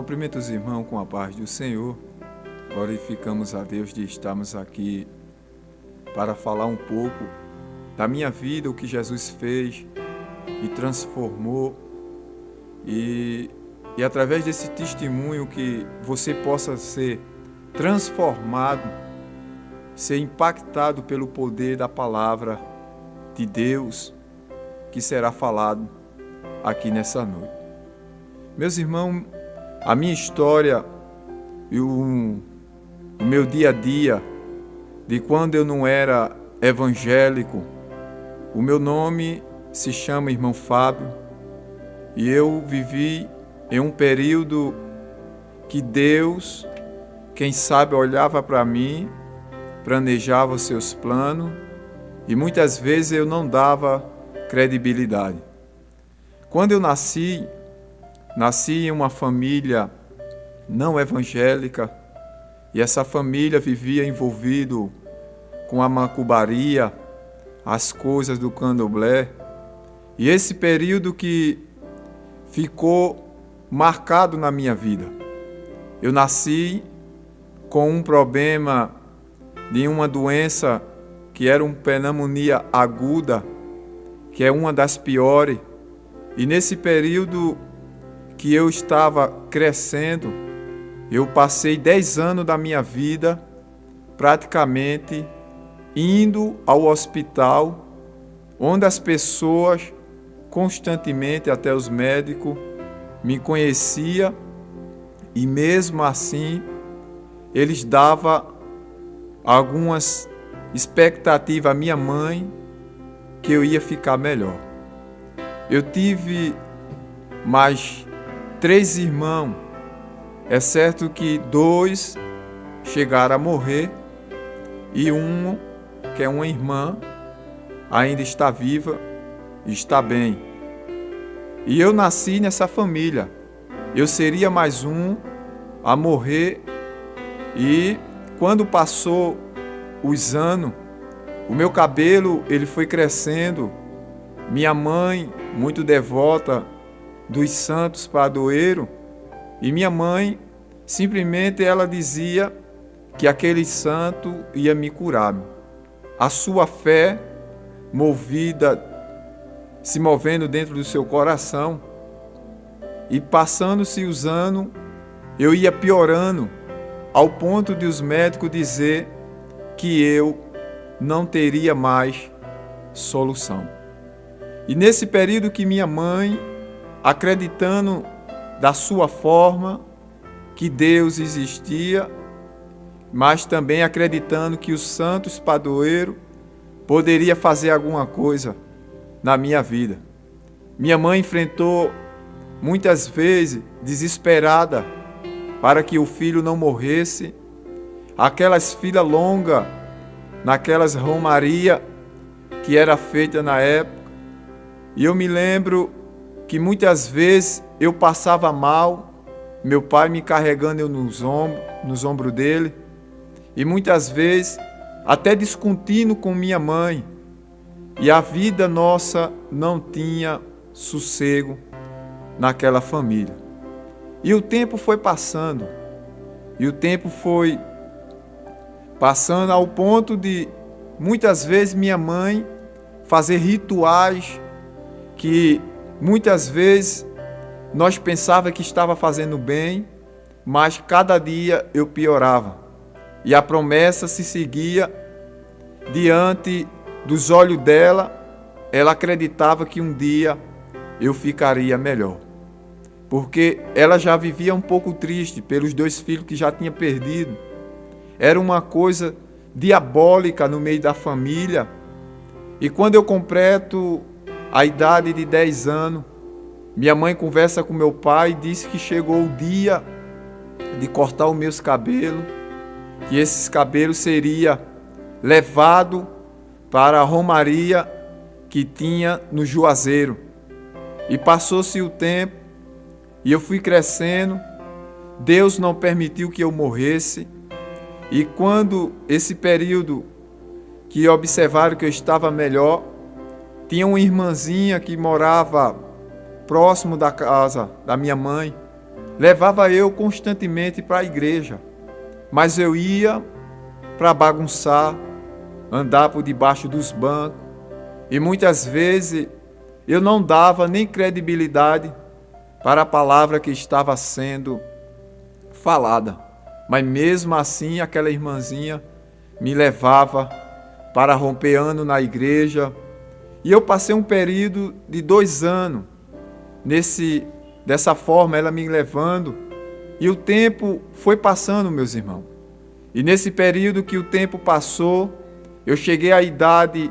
Cumprimento os irmãos com a paz do Senhor. Glorificamos a Deus de estarmos aqui para falar um pouco da minha vida, o que Jesus fez e transformou. E através desse testemunho que você possa ser transformado, ser impactado pelo poder da palavra de Deus que será falado aqui nessa noite. Meus irmãos, a minha história e o meu dia a dia, de quando eu não era evangélico, o meu nome se chama Irmão Fábio, e eu vivi em um período que Deus, quem sabe, olhava para mim, planejava os seus planos, e muitas vezes eu não dava credibilidade. Quando eu nasci em uma família não evangélica, e essa família vivia envolvido com a macumbaria, as coisas do candomblé. E esse período que ficou marcado na minha vida. Eu nasci com um problema de uma doença que era uma pneumonia aguda, que é uma das piores. E nesse período que eu estava crescendo, eu passei 10 anos da minha vida praticamente indo ao hospital, onde as pessoas constantemente, até os médicos, me conheciam, e mesmo assim eles davam algumas expectativas à minha mãe que eu ia ficar melhor. Eu tive mais 3 irmãos, é certo que 2 chegaram a morrer e um, que é uma irmã, ainda está viva e está bem. E eu nasci nessa família. Eu seria mais um a morrer, e quando passou os anos, o meu cabelo ele foi crescendo. Minha mãe, muito devota dos santos padroeiros, e minha mãe simplesmente ela dizia que aquele santo ia me curar. A sua fé se movendo dentro do seu coração, e passando-se os anos, eu ia piorando, ao ponto de os médicos dizer que eu não teria mais solução. E nesse período que minha mãe, acreditando da sua forma que Deus existia, mas também acreditando que os santos padroeiros poderia fazer alguma coisa na minha vida. Minha mãe enfrentou muitas vezes desesperada para que o filho não morresse, aquelas filas longas naquelas romarias que era feita na época. E eu me lembro que muitas vezes eu passava mal, meu pai me carregando nos ombros dele, e muitas vezes até discutindo com minha mãe, e a vida nossa não tinha sossego naquela família. E o tempo foi passando, ao ponto de muitas vezes minha mãe fazer rituais que muitas vezes nós pensávamos que estava fazendo bem, mas cada dia eu piorava. E a promessa se seguia diante dos olhos dela. Ela acreditava que um dia eu ficaria melhor. Porque ela já vivia um pouco triste pelos 2 filhos que já tinha perdido. Era uma coisa diabólica no meio da família. E quando eu completo a idade de 10 anos, minha mãe conversa com meu pai e disse que chegou o dia de cortar os meus cabelos, que esses cabelos seriam levados para a romaria que tinha no Juazeiro. E passou-se o tempo, e eu fui crescendo. Deus não permitiu que eu morresse. E quando esse período que observaram que eu estava melhor, tinha uma irmãzinha que morava próximo da casa da minha mãe, levava eu constantemente para a igreja, mas eu ia para bagunçar, andar por debaixo dos bancos, e muitas vezes eu não dava nem credibilidade para a palavra que estava sendo falada. Mas mesmo assim, aquela irmãzinha me levava para romper ano na igreja. E eu passei um período de 2 anos dessa forma, ela me levando. E o tempo foi passando, meus irmãos. E nesse período que o tempo passou, eu cheguei à idade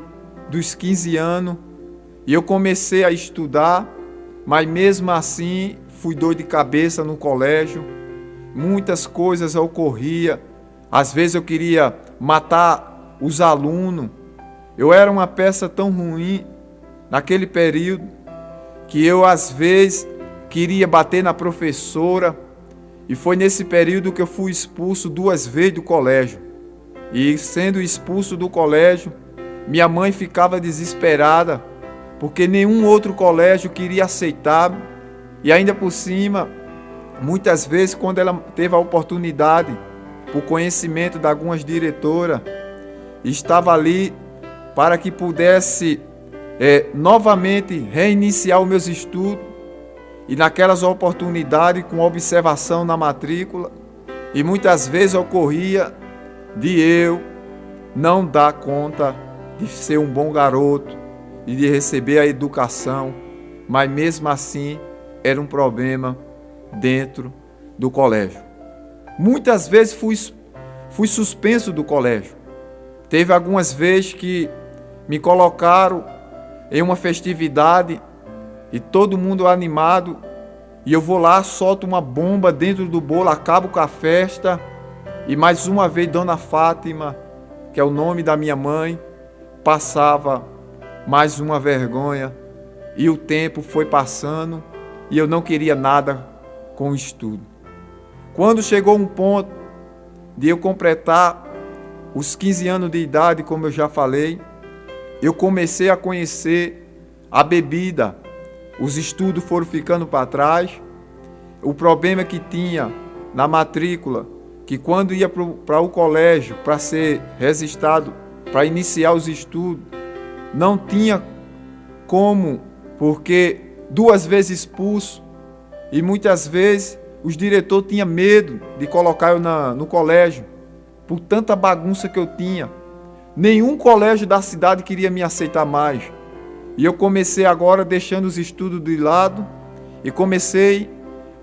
dos 15 anos e eu comecei a estudar, mas mesmo assim fui dor de cabeça no colégio. Muitas coisas ocorriam. Às vezes eu queria matar os alunos. Eu era uma peça tão ruim naquele período que eu às vezes queria bater na professora. E foi nesse período que eu fui expulso 2 vezes do colégio. E sendo expulso do colégio, minha mãe ficava desesperada, porque nenhum outro colégio queria aceitar. E ainda por cima, muitas vezes quando ela teve a oportunidade, por conhecimento de algumas diretoras, estava ali para que pudesse novamente reiniciar os meus estudos. E naquelas oportunidades, com observação na matrícula, e muitas vezes ocorria de eu não dar conta de ser um bom garoto e de receber a educação, mas mesmo assim era um problema dentro do colégio. Muitas vezes fui suspenso do colégio. Teve algumas vezes que me colocaram em uma festividade e todo mundo animado, e eu vou lá, solto uma bomba dentro do bolo, acabo com a festa, e mais uma vez Dona Fátima, que é o nome da minha mãe, passava mais uma vergonha, e o tempo foi passando, e eu não queria nada com o estudo. Quando chegou um ponto de eu completar os 15 anos de idade, como eu já falei, eu comecei a conhecer a bebida. Os estudos foram ficando para trás. O problema que tinha na matrícula, que quando ia para o colégio, para ser registrado, para iniciar os estudos, não tinha como, porque 2 vezes expulso, e muitas vezes os diretores tinham medo de colocar eu no colégio, por tanta bagunça que eu tinha. Nenhum colégio da cidade queria me aceitar mais. E eu comecei agora deixando os estudos de lado e comecei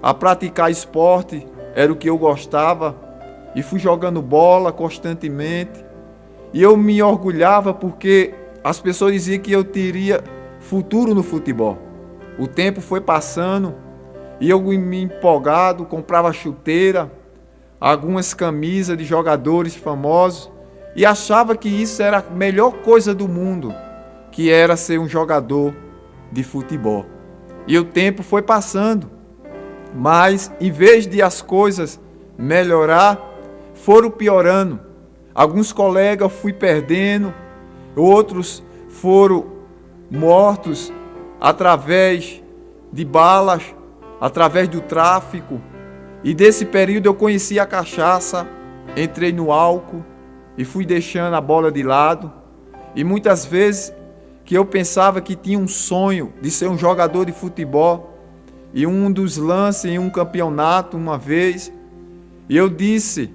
a praticar esporte, era o que eu gostava, e fui jogando bola constantemente. E eu me orgulhava porque as pessoas diziam que eu teria futuro no futebol. O tempo foi passando e eu me empolgado, comprava chuteira, algumas camisas de jogadores famosos e achava que isso era a melhor coisa do mundo, que era ser um jogador de futebol. E o tempo foi passando, mas em vez de as coisas melhorar, foram piorando. Alguns colegas fui perdendo, outros foram mortos através de balas, através do tráfico. E desse período eu conheci a cachaça, entrei no álcool e fui deixando a bola de lado. E muitas vezes que eu pensava que tinha um sonho de ser um jogador de futebol, e um dos lances em um campeonato uma vez, eu disse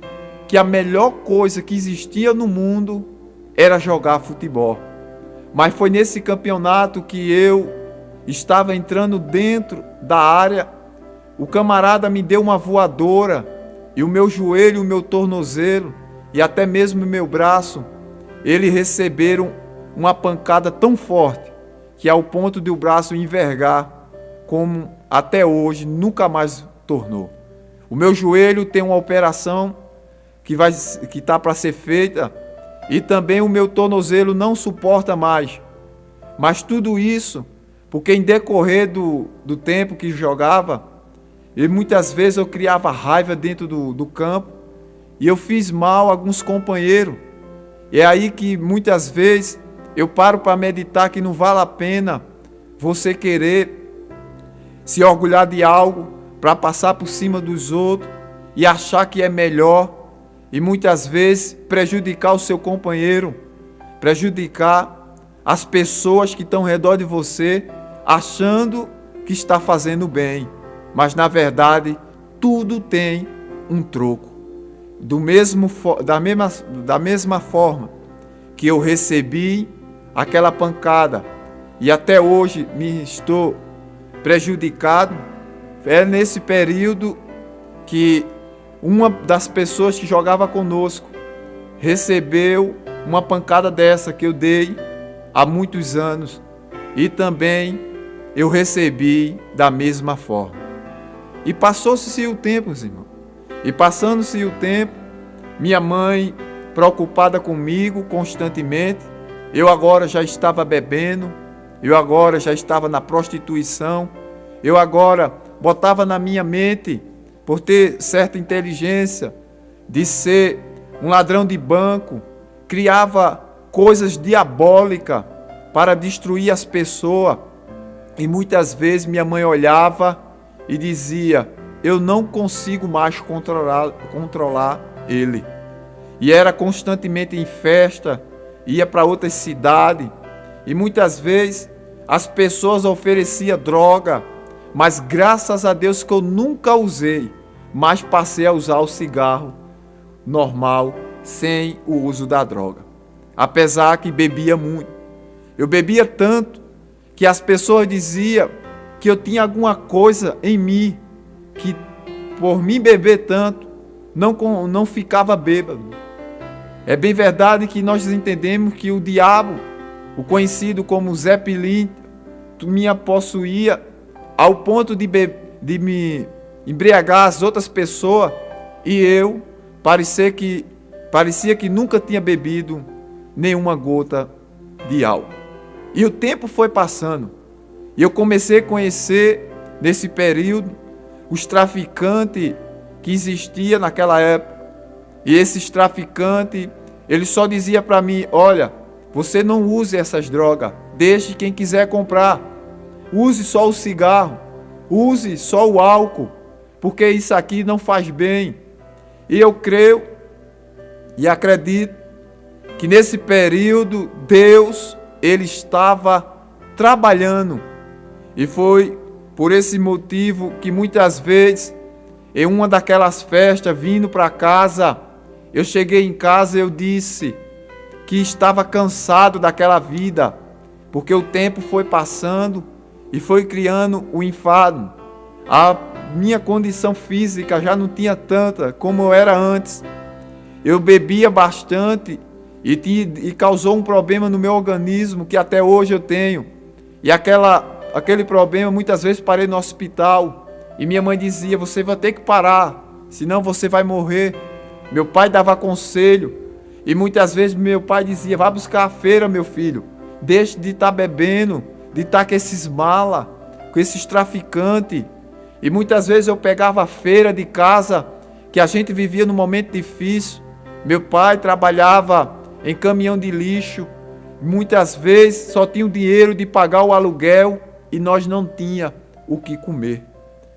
que a melhor coisa que existia no mundo era jogar futebol. Mas foi nesse campeonato que eu estava entrando dentro da área, o camarada me deu uma voadora, e o meu joelho, o meu tornozelo e até mesmo o meu braço, eles receberam uma pancada tão forte que ao ponto de o braço envergar, como até hoje nunca mais tornou. O meu joelho tem uma operação que está para ser feita, e também o meu tornozelo não suporta mais. Mas tudo isso porque em decorrer do tempo que jogava, e muitas vezes eu criava raiva dentro do campo, e eu fiz mal a alguns companheiros. E é aí que muitas vezes eu paro para meditar que não vale a pena você querer se orgulhar de algo, para passar por cima dos outros e achar que é melhor e muitas vezes prejudicar o seu companheiro, prejudicar as pessoas que estão ao redor de você, achando que está fazendo bem, mas na verdade tudo tem um troco. Da mesma forma que eu recebi aquela pancada e até hoje me estou prejudicado, é nesse período que uma das pessoas que jogava conosco recebeu uma pancada dessa que eu dei há muitos anos e também eu recebi da mesma forma. E passou-se o tempo, meus irmãos. E passando-se o tempo, minha mãe preocupada comigo constantemente, eu agora já estava bebendo, eu agora já estava na prostituição, eu agora botava na minha mente, por ter certa inteligência, de ser um ladrão de banco, criava coisas diabólicas para destruir as pessoas. E muitas vezes minha mãe olhava e dizia: eu não consigo mais controlar ele. E era constantemente em festa, ia para outras cidades, e muitas vezes as pessoas ofereciam droga, mas graças a Deus que eu nunca usei, mas passei a usar o cigarro normal, sem o uso da droga. Apesar que bebia muito. Eu bebia tanto que as pessoas diziam que eu tinha alguma coisa em mim, que por mim beber tanto, não ficava bêbado. É bem verdade que nós entendemos que o diabo, o conhecido como Zé Pilintra, me possuía ao ponto de me embriagar as outras pessoas, e eu parecia que nunca tinha bebido nenhuma gota de álcool. E o tempo foi passando, e eu comecei a conhecer nesse período os traficantes que existiam naquela época. E esses traficantes, eles só diziam para mim: olha, você não use essas drogas, deixe quem quiser comprar, use só o cigarro, use só o álcool, porque isso aqui não faz bem. E eu creio e acredito que nesse período Deus, Ele estava trabalhando. E foi por esse motivo que muitas vezes, em uma daquelas festas, vindo para casa, eu cheguei em casa e eu disse que estava cansado daquela vida, porque o tempo foi passando e foi criando o enfado. A minha condição física já não tinha tanta como eu era antes. Eu bebia bastante e causou um problema no meu organismo que até hoje eu tenho. E aquele problema, muitas vezes parei no hospital e minha mãe dizia: você vai ter que parar, senão você vai morrer. Meu pai dava conselho e muitas vezes meu pai dizia: vá buscar a feira, meu filho, deixe de estar bebendo, de estar com esses malas, com esses traficantes. E muitas vezes eu pegava a feira de casa, que a gente vivia num momento difícil. Meu pai trabalhava em caminhão de lixo, muitas vezes só tinha o dinheiro de pagar o aluguel e nós não tinha o que comer.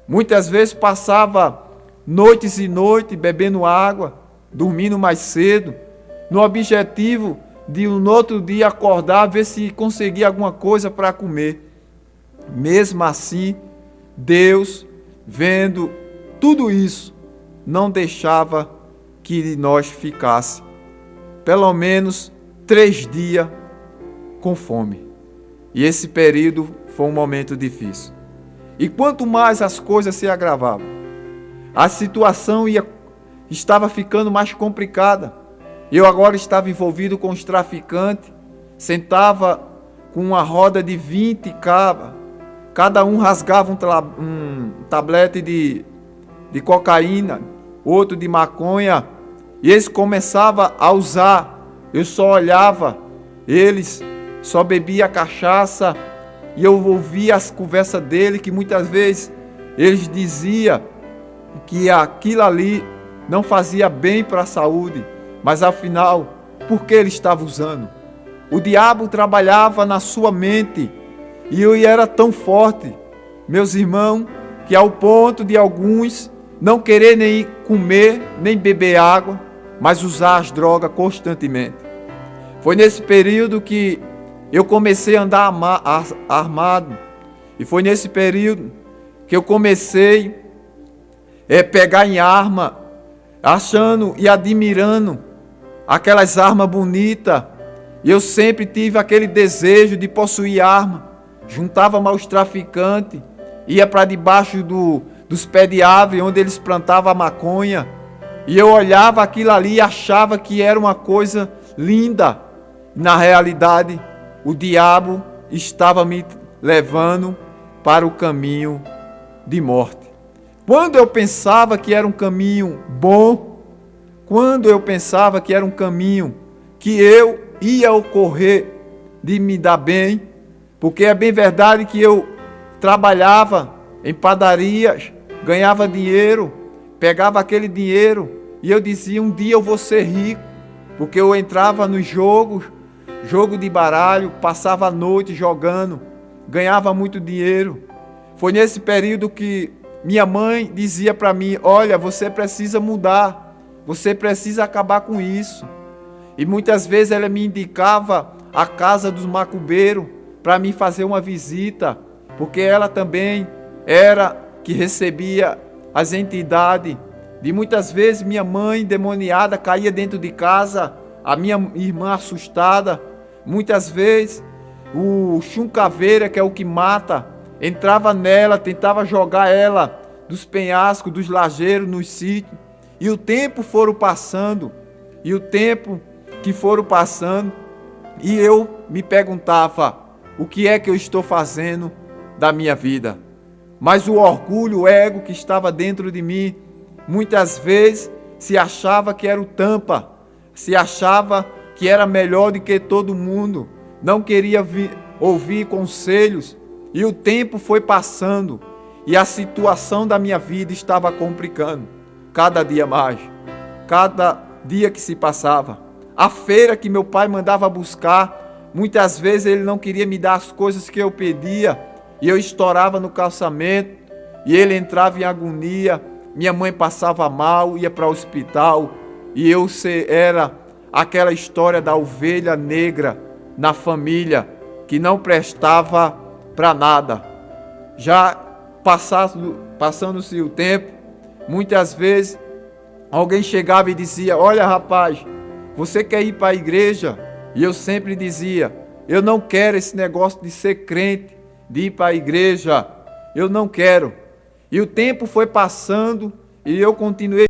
Muitas vezes passava noites e noites bebendo água, dormindo mais cedo, no objetivo de no outro dia acordar, ver se conseguia alguma coisa para comer. Mesmo assim, Deus, vendo tudo isso, não deixava que nós ficasse pelo menos 3 dias com fome. E esse período foi um momento difícil. E quanto mais as coisas se agravavam, a situação estava ficando mais complicada. Eu agora estava envolvido com os traficantes, sentava com uma roda de 20 cabas, cada um rasgava um tablete de cocaína, outro de maconha, e eles começavam a usar. Eu só olhava, eles só bebiam cachaça, e eu ouvia as conversas dele, que muitas vezes eles diziam que aquilo ali não fazia bem para a saúde, mas afinal, por que ele estava usando? O diabo trabalhava na sua mente, e eu era tão forte, meus irmãos, que ao ponto de alguns não querer nem comer, nem beber água, mas usar as drogas constantemente. Foi nesse período que eu comecei a andar armado. E foi nesse período que eu comecei a pegar em arma, achando e admirando aquelas armas bonitas. E eu sempre tive aquele desejo de possuir arma. Juntava aos traficantes, ia para debaixo dos pés de árvore, onde eles plantavam a maconha. E eu olhava aquilo ali e achava que era uma coisa linda. Na realidade, o diabo estava me levando para o caminho de morte. Quando eu pensava que era um caminho bom, quando eu pensava que era um caminho que eu ia ocorrer de me dar bem, porque é bem verdade que eu trabalhava em padarias, ganhava dinheiro, pegava aquele dinheiro e eu dizia, um dia eu vou ser rico, porque eu entrava nos jogo de baralho, passava a noite jogando, ganhava muito dinheiro. Foi nesse período que minha mãe dizia para mim, olha, você precisa mudar, você precisa acabar com isso. E muitas vezes ela me indicava a casa dos macumbeiros para mim fazer uma visita, porque ela também era que recebia as entidades. E muitas vezes minha mãe endemoniada caía dentro de casa, a minha irmã assustada. Muitas vezes o chuncaveira, que é o que mata, entrava nela, tentava jogar ela dos penhascos, dos lajeiros, nos sítios. E o tempo foram passando, e eu me perguntava, o que é que eu estou fazendo da minha vida? Mas o orgulho, o ego que estava dentro de mim, muitas vezes se achava que era o tampa, se achava que era melhor do que todo mundo, não queria ouvir conselhos. E o tempo foi passando e a situação da minha vida estava complicando cada dia mais, cada dia que se passava. A feira que meu pai mandava buscar, muitas vezes ele não queria me dar as coisas que eu pedia e eu estourava no calçamento e ele entrava em agonia. Minha mãe passava mal, ia para o hospital e eu era aquela história da ovelha negra na família que não prestava para nada. Já passando-se o tempo, muitas vezes alguém chegava e dizia, olha rapaz, você quer ir para a igreja? E eu sempre dizia, eu não quero esse negócio de ser crente, de ir para a igreja, eu não quero. E o tempo foi passando e eu continuei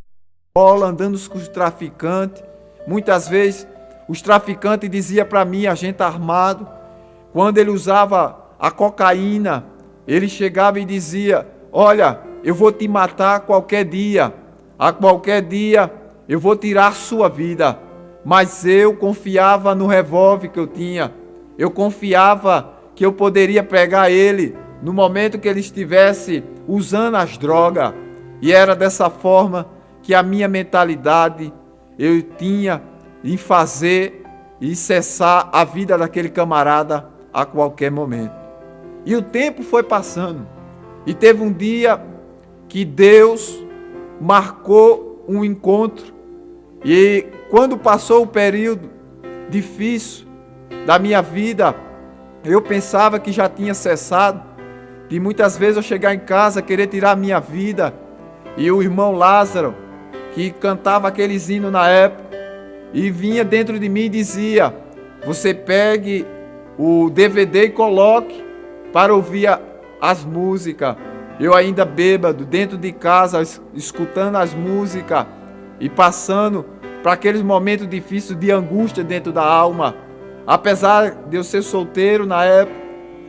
andando com os traficantes. Muitas vezes os traficantes diziam para mim, agente armado, quando ele usava a cocaína, ele chegava e dizia, olha, eu vou te matar qualquer dia, a qualquer dia eu vou tirar a sua vida. Mas eu confiava no revólver que eu tinha, eu confiava que eu poderia pegar ele no momento que ele estivesse usando as drogas. E era dessa forma que a minha mentalidade eu tinha em fazer e cessar a vida daquele camarada a qualquer momento. E o tempo foi passando. E teve um dia que Deus marcou um encontro. E quando passou o período difícil da minha vida, eu pensava que já tinha cessado. E muitas vezes eu chegar em casa, querer tirar a minha vida. E o irmão Lázaro, que cantava aqueles hinos na época, e vinha dentro de mim e dizia, você pegue o DVD e coloque para ouvir as músicas. Eu ainda bêbado, dentro de casa, escutando as músicas e passando para aqueles momentos difíceis de angústia dentro da alma. Apesar de eu ser solteiro na época,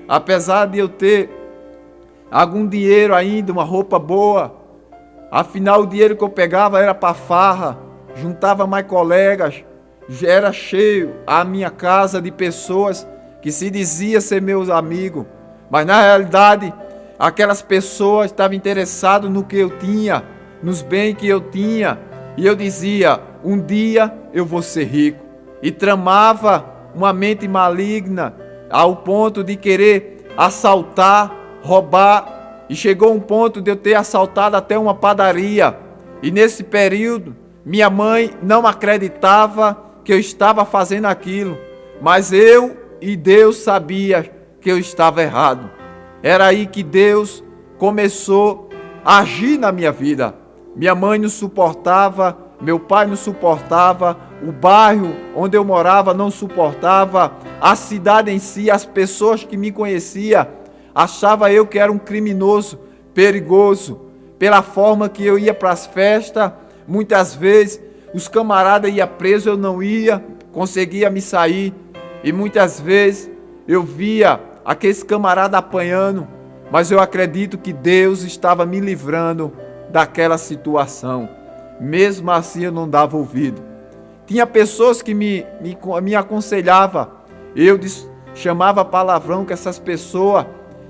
apesar de eu ter algum dinheiro ainda, uma roupa boa, afinal o dinheiro que eu pegava era para farra, juntava mais colegas, já era cheio a minha casa de pessoas que se dizia ser meus amigos, mas na realidade aquelas pessoas estavam interessadas no que eu tinha, nos bens que eu tinha, e eu dizia, um dia eu vou ser rico, e tramava uma mente maligna ao ponto de querer assaltar, roubar E chegou um ponto de eu ter assaltado até uma padaria. E nesse período, minha mãe não acreditava que eu estava fazendo aquilo. Mas eu e Deus sabia que eu estava errado. Era aí que Deus começou a agir na minha vida. Minha mãe não suportava, meu pai não suportava, o bairro onde eu morava não suportava, a cidade em si, as pessoas que me conheciam, achava eu que era um criminoso, perigoso, pela forma que eu ia para as festas. Muitas vezes os camaradas iam presos, eu não ia, conseguia me sair, e muitas vezes eu via aqueles camaradas apanhando, mas eu acredito que Deus estava me livrando daquela situação. Mesmo assim eu não dava ouvido. Tinha pessoas que me aconselhavam, eu chamava palavrão com essas pessoas,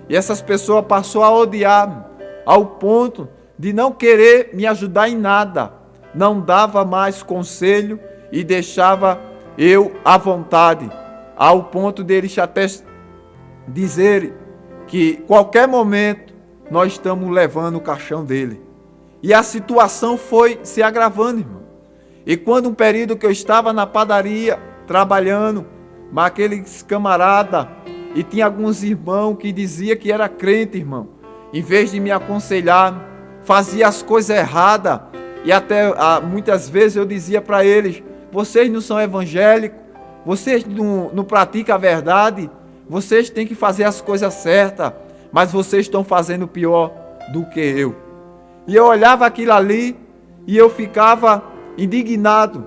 e essas pessoas passaram a odiar, ao ponto de não querer me ajudar em nada. Não dava mais conselho e deixava eu à vontade, ao ponto deles até dizer que qualquer momento nós estamos levando o caixão dele. E a situação foi se agravando, irmão. E quando um período que eu estava na padaria, trabalhando, mas aqueles camaradas, e tinha alguns irmãos que diziam que era crente, irmão. Em vez de me aconselhar, fazia as coisas erradas. E até muitas vezes eu dizia para eles: vocês não são evangélicos, vocês não praticam a verdade, vocês têm que fazer as coisas certas, mas vocês estão fazendo pior do que eu. E eu olhava aquilo ali e eu ficava indignado.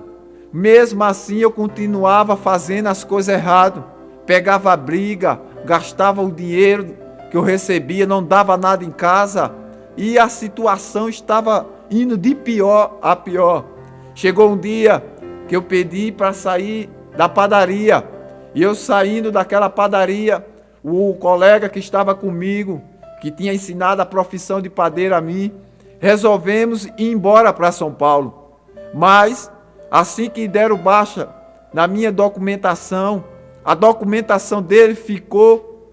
Mesmo assim eu continuava fazendo as coisas erradas. Pegava a briga, gastava o dinheiro que eu recebia, não dava nada em casa. E a situação estava indo de pior a pior. Chegou um dia que eu pedi para sair da padaria. E eu saindo daquela padaria, o colega que estava comigo, que tinha ensinado a profissão de padeiro a mim, resolvemos ir embora para São Paulo. Mas, assim que deram baixa na minha documentação, a documentação dele ficou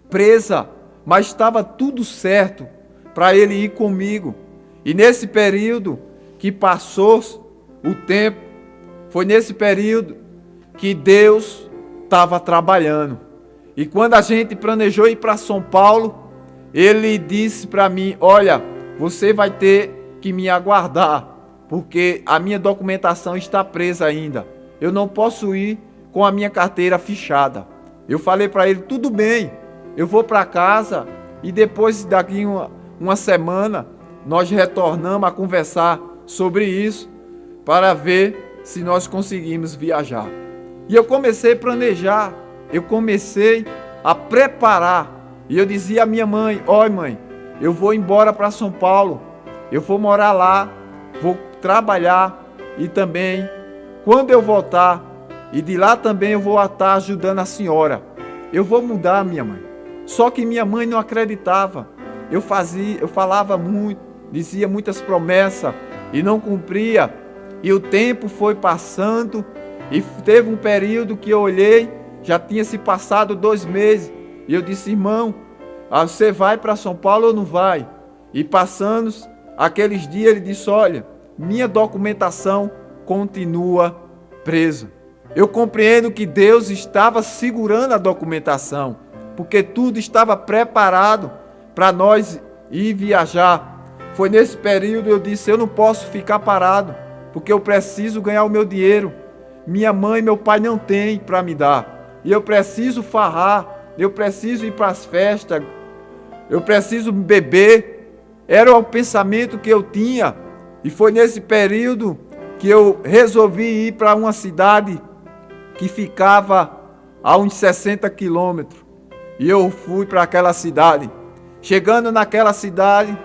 presa, mas estava tudo certo para ele ir comigo. E nesse período que passou o tempo, foi nesse período que Deus estava trabalhando. E quando a gente planejou ir para São Paulo, ele disse para mim: olha, você vai ter que me aguardar, porque a minha documentação está presa ainda. Eu não posso ir com a minha carteira fichada. Eu falei para ele: tudo bem, eu vou para casa e depois daqui uma semana nós retornamos a conversar sobre isso para ver se nós conseguimos viajar. E eu comecei a planejar, eu comecei a preparar. E eu dizia à minha mãe: olha, mãe, eu vou embora para São Paulo, eu vou morar lá, vou trabalhar e também, quando eu voltar, e de lá também eu vou estar ajudando a senhora. Eu vou mudar, minha mãe. Só que minha mãe não acreditava. Eu falava muito, dizia muitas promessas e não cumpria. E o tempo foi passando e teve um período que eu olhei, já tinha se passado 2 meses. E eu disse: irmão, você vai para São Paulo ou não vai? E passando aqueles dias, ele disse: olha, minha documentação continua presa. Eu compreendo que Deus estava segurando a documentação, porque tudo estava preparado para nós ir viajar. Foi nesse período eu disse: eu não posso ficar parado, porque eu preciso ganhar o meu dinheiro. Minha mãe e meu pai não têm para me dar. E eu preciso farrar, eu preciso ir para as festas, eu preciso beber. Era o pensamento que eu tinha. E foi nesse período que eu resolvi ir para uma cidade que ficava a uns 60 quilômetros. E eu fui para aquela cidade. Chegando naquela cidade,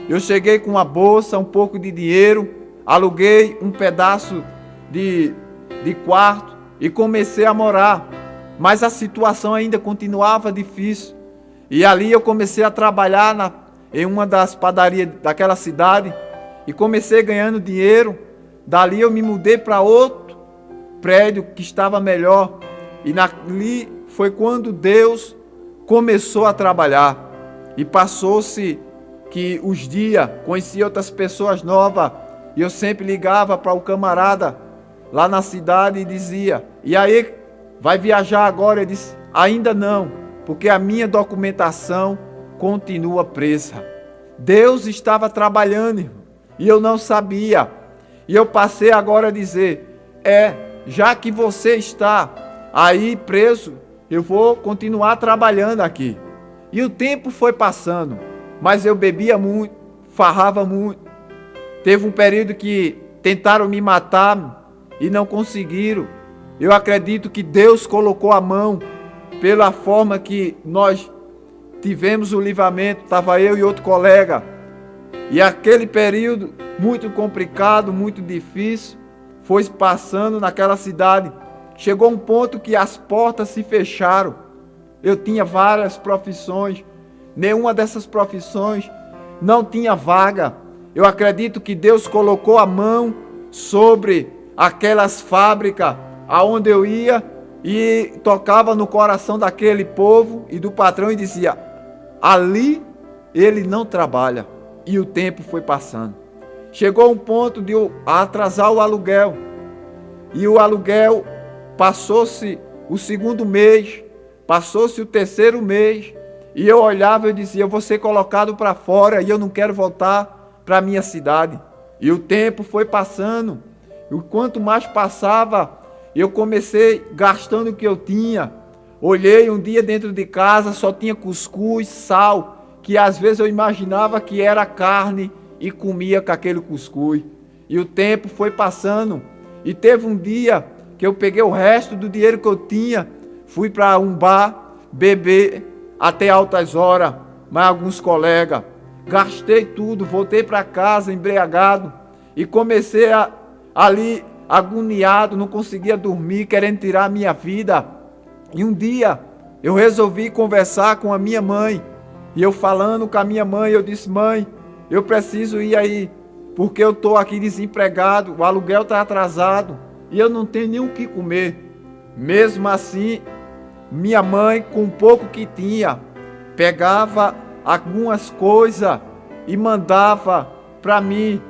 eu cheguei com uma bolsa, um pouco de dinheiro, aluguei um pedaço de quarto e comecei a morar. Mas a situação ainda continuava difícil. E ali eu comecei a trabalhar em uma das padarias daquela cidade e comecei ganhando dinheiro. Dali eu me mudei para outro prédio que estava melhor. E ali foi quando Deus começou a trabalhar. E passou-se que os dias conhecia outras pessoas novas e eu sempre ligava para o camarada lá na cidade e dizia: e aí, vai viajar agora? Ele disse: ainda não, porque a minha documentação continua presa. Deus estava trabalhando, irmão, e eu não sabia. E eu passei agora a dizer: já que você está aí preso, eu vou continuar trabalhando aqui. E o tempo foi passando, mas eu bebia muito, farrava muito. Teve um período que tentaram me matar e não conseguiram. Eu acredito que Deus colocou a mão pela forma que nós tivemos o livramento. Estava eu e outro colega. E aquele período muito complicado, muito difícil, foi passando naquela cidade. Chegou um ponto que as portas se fecharam. Eu tinha várias profissões. Nenhuma dessas profissões não tinha vaga. Eu acredito que Deus colocou a mão sobre aquelas fábricas aonde eu ia e tocava no coração daquele povo e do patrão e dizia: ali ele não trabalha. E o tempo foi passando. Chegou um ponto de eu atrasar o aluguel. E o aluguel passou-se o segundo mês, passou-se o terceiro mês, e eu olhava e dizia: eu vou ser colocado para fora e eu não quero voltar para a minha cidade. E o tempo foi passando, e quanto mais passava, eu comecei gastando o que eu tinha. Olhei um dia dentro de casa, só tinha cuscuz, sal, que às vezes eu imaginava que era carne e comia com aquele cuscuz. E o tempo foi passando, e teve um dia que eu peguei o resto do dinheiro que eu tinha, fui para um bar, beber até altas horas, mais alguns colegas, gastei tudo, voltei para casa embriagado e comecei ali agoniado, não conseguia dormir, querendo tirar a minha vida. E um dia eu resolvi conversar com a minha mãe, e eu falando com a minha mãe, eu disse: mãe, eu preciso ir aí, porque eu estou aqui desempregado, o aluguel está atrasado e eu não tenho nem o que comer. Mesmo assim, minha mãe, com o pouco que tinha, pegava algumas coisas e mandava para mim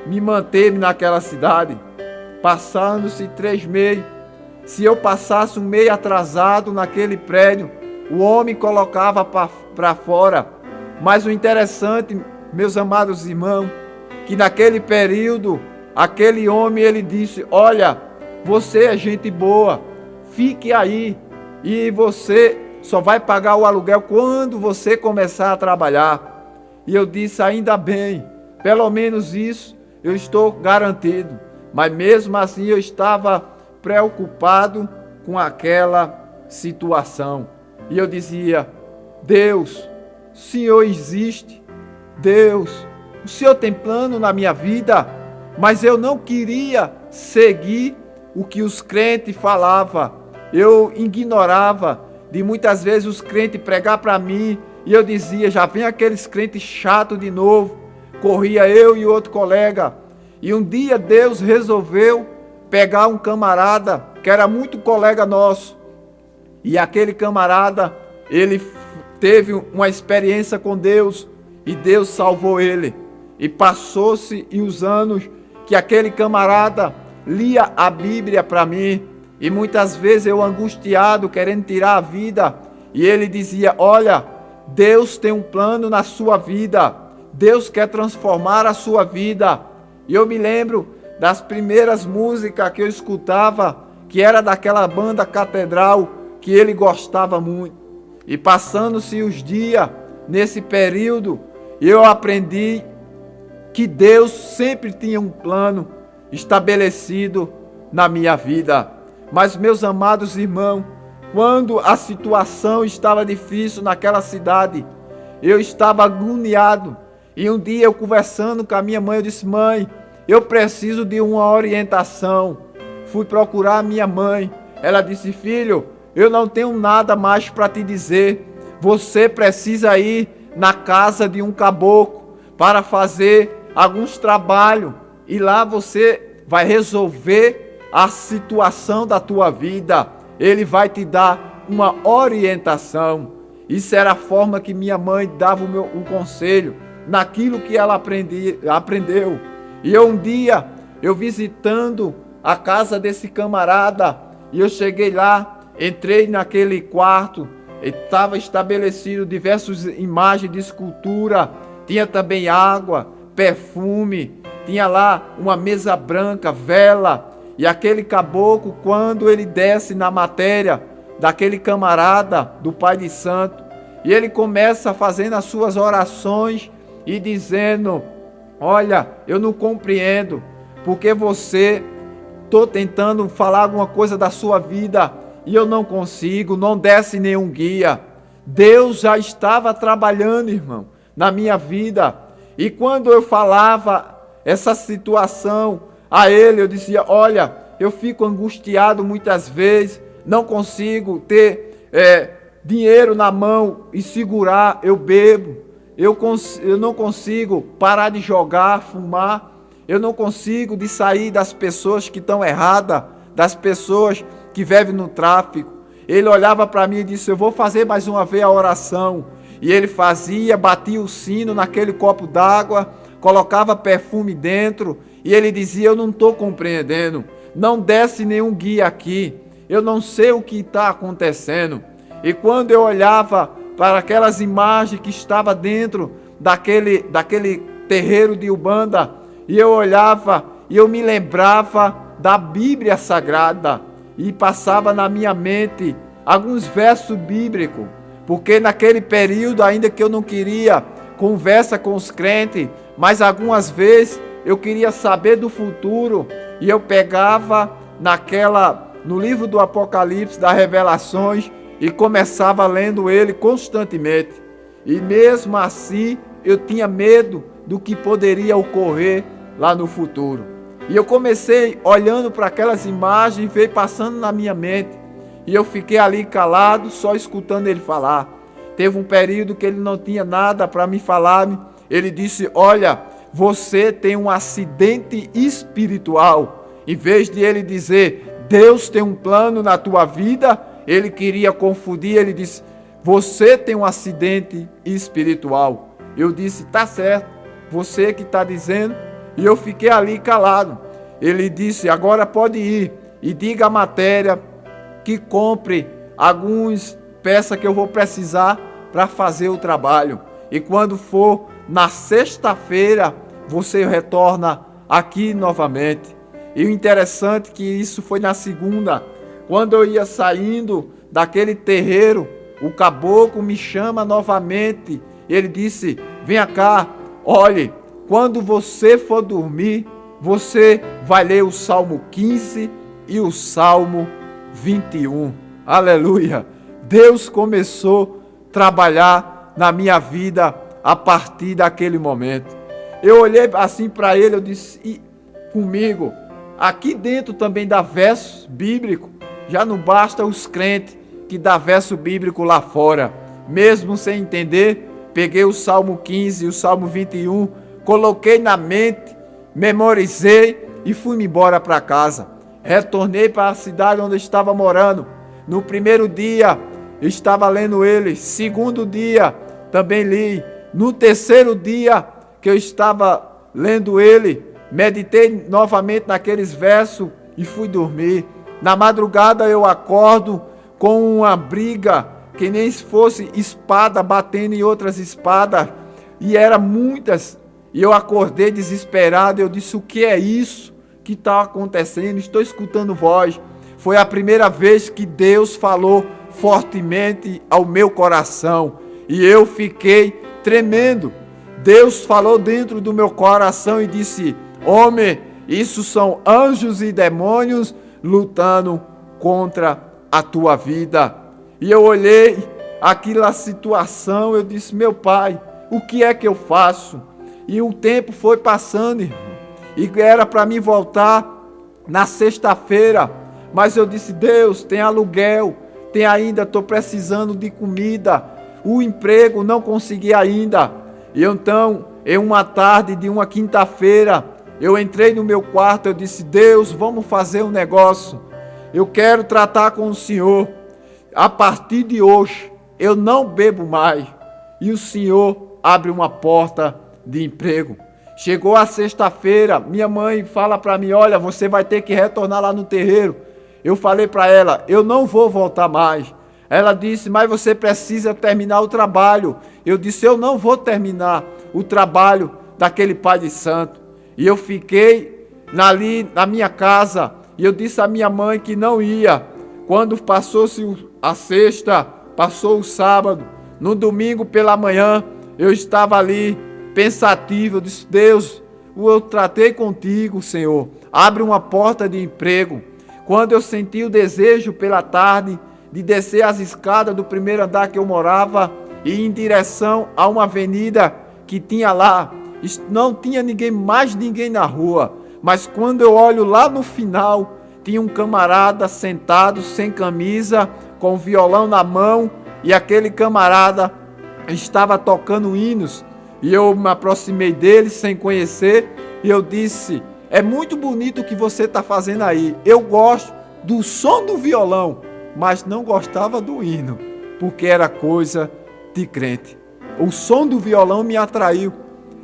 me manter naquela cidade. Passando-se 3 meses, se eu passasse um mês atrasado naquele prédio, o homem colocava para fora. Mas o interessante, meus amados irmãos, que naquele período, aquele homem, ele disse: olha, você é gente boa, fique aí, e você só vai pagar o aluguel quando você começar a trabalhar. E eu disse: ainda bem, pelo menos isso eu estou garantido. Mas mesmo assim eu estava preocupado com aquela situação. E eu dizia: Deus, o Senhor existe. Deus, o Senhor tem plano na minha vida. Mas eu não queria seguir o que os crentes falavam. Eu ignorava de muitas vezes os crentes pregar para mim. E eu dizia: já vem aqueles crentes chatos de novo. Corria eu e outro colega. E um dia Deus resolveu pegar um camarada que era muito colega nosso. E aquele camarada, ele teve uma experiência com Deus e Deus salvou ele. E passou-se os anos que aquele camarada lia a Bíblia para mim. E muitas vezes eu angustiado, querendo tirar a vida. E ele dizia: olha, Deus tem um plano na sua vida. Deus quer transformar a sua vida. E eu me lembro das primeiras músicas que eu escutava, que era daquela banda Catedral, que ele gostava muito. E passando-se os dias, nesse período, eu aprendi que Deus sempre tinha um plano estabelecido na minha vida. Mas, meus amados irmãos, quando a situação estava difícil naquela cidade, eu estava agoniado. E um dia eu conversando com a minha mãe, eu disse: mãe, eu preciso de uma orientação. Fui procurar a minha mãe. Ela disse: filho, eu não tenho nada mais para te dizer. Você precisa ir na casa de um caboclo para fazer alguns trabalhos. E lá você vai resolver a situação da tua vida. Ele vai te dar uma orientação. Isso era a forma que minha mãe dava o conselho. naquilo que ela aprendeu. E um dia, eu visitando a casa desse camarada, e eu cheguei lá, entrei naquele quarto, estava estabelecido diversas imagens de escultura, tinha também água, perfume, tinha lá uma mesa branca, vela, e aquele caboclo, quando ele desce na matéria daquele camarada, do pai de santo, e ele começa fazendo as suas orações e dizendo: olha, eu não compreendo, porque você, estou tentando falar alguma coisa da sua vida e eu não consigo, não desce nenhum guia. Deus já estava trabalhando, irmão, na minha vida. E quando eu falava essa situação a ele, eu dizia: olha, eu fico angustiado muitas vezes, não consigo ter dinheiro na mão e segurar, eu bebo, eu não consigo parar de jogar, fumar, eu não consigo de sair das pessoas que estão erradas, das pessoas que vivem no tráfico. Ele olhava para mim e disse: eu vou fazer mais uma vez a oração. E ele fazia, batia o sino naquele copo d'água, colocava perfume dentro, e ele dizia: eu não estou compreendendo, não desce nenhum guia aqui, eu não sei o que está acontecendo. E quando eu olhava para aquelas imagens que estavam dentro daquele terreiro de Umbanda, e eu olhava e eu me lembrava da Bíblia Sagrada, e passava na minha mente alguns versos bíblicos, porque naquele período, ainda que eu não queria conversa com os crentes, mas algumas vezes eu queria saber do futuro, e eu pegava no livro do Apocalipse, das Revelações, e começava lendo ele constantemente. E mesmo assim, eu tinha medo do que poderia ocorrer lá no futuro. E eu comecei olhando para aquelas imagens, veio passando na minha mente. E eu fiquei ali calado, só escutando ele falar. Teve um período que ele não tinha nada para me falar. Ele disse: olha, você tem um acidente espiritual. Em vez de ele dizer: Deus tem um plano na tua vida, ele queria confundir. Ele disse: você tem um acidente espiritual. Eu disse: tá certo, você que está dizendo. E eu fiquei ali calado. Ele disse: agora pode ir e diga a matéria que compre algumas peças que eu vou precisar para fazer o trabalho. E quando for na sexta-feira, você retorna aqui novamente. E o interessante é que isso foi na segunda. Quando eu ia saindo daquele terreiro, o caboclo me chama novamente. Ele disse: venha cá, olhe, quando você for dormir, você vai ler o Salmo 15 e o Salmo 21. Aleluia! Deus começou a trabalhar na minha vida a partir daquele momento. Eu olhei assim para ele, eu disse: e comigo, aqui dentro também dá verso bíblico. Já não basta os crentes que dá verso bíblico lá fora. Mesmo sem entender, peguei o Salmo 15 e o Salmo 21, coloquei na mente, memorizei e fui-me embora para casa. Retornei para a cidade onde eu estava morando. No primeiro dia, eu estava lendo ele. Segundo dia, também li. No terceiro dia que eu estava lendo ele, meditei novamente naqueles versos e fui dormir. Na madrugada eu acordo com uma briga, que nem se fosse espada batendo em outras espadas, e eram muitas. E eu acordei desesperado, eu disse: o que é isso que está acontecendo? Estou escutando voz. Foi a primeira vez que Deus falou fortemente ao meu coração, e eu fiquei tremendo. Deus falou dentro do meu coração e disse: homem, isso são anjos e demônios lutando contra a tua vida. E eu olhei aquela situação, eu disse: meu Pai, o que é que eu faço? E o tempo foi passando, irmão, e era para mim voltar na sexta-feira, mas eu disse: Deus, tem aluguel, tem ainda, estou precisando de comida, o emprego não consegui ainda. E então, em uma tarde de uma quinta-feira, eu entrei no meu quarto, eu disse: Deus, vamos fazer um negócio, eu quero tratar com o Senhor. A partir de hoje, eu não bebo mais. E o Senhor abre uma porta de emprego. Chegou a sexta-feira, minha mãe fala para mim, olha, você vai ter que retornar lá no terreiro. Eu falei para ela, eu não vou voltar mais. Ela disse, mas você precisa terminar o trabalho. Eu disse, eu não vou terminar o trabalho daquele pai de santo. E eu fiquei ali na minha casa, e eu disse à minha mãe que não ia. Quando passou-se a sexta, passou o sábado, no domingo pela manhã, eu estava ali pensativo. Eu disse, Deus, eu tratei contigo, Senhor, abre uma porta de emprego. Quando eu senti o desejo pela tarde de descer as escadas do primeiro andar que eu morava e ir em direção a uma avenida que tinha lá, não tinha mais ninguém na rua, mas quando eu olho lá no final, tinha um camarada sentado sem camisa, com o violão na mão, e aquele camarada estava tocando hinos, e eu me aproximei dele sem conhecer, e eu disse, é muito bonito o que você está fazendo aí, eu gosto do som do violão, mas não gostava do hino, porque era coisa de crente. O som do violão me atraiu,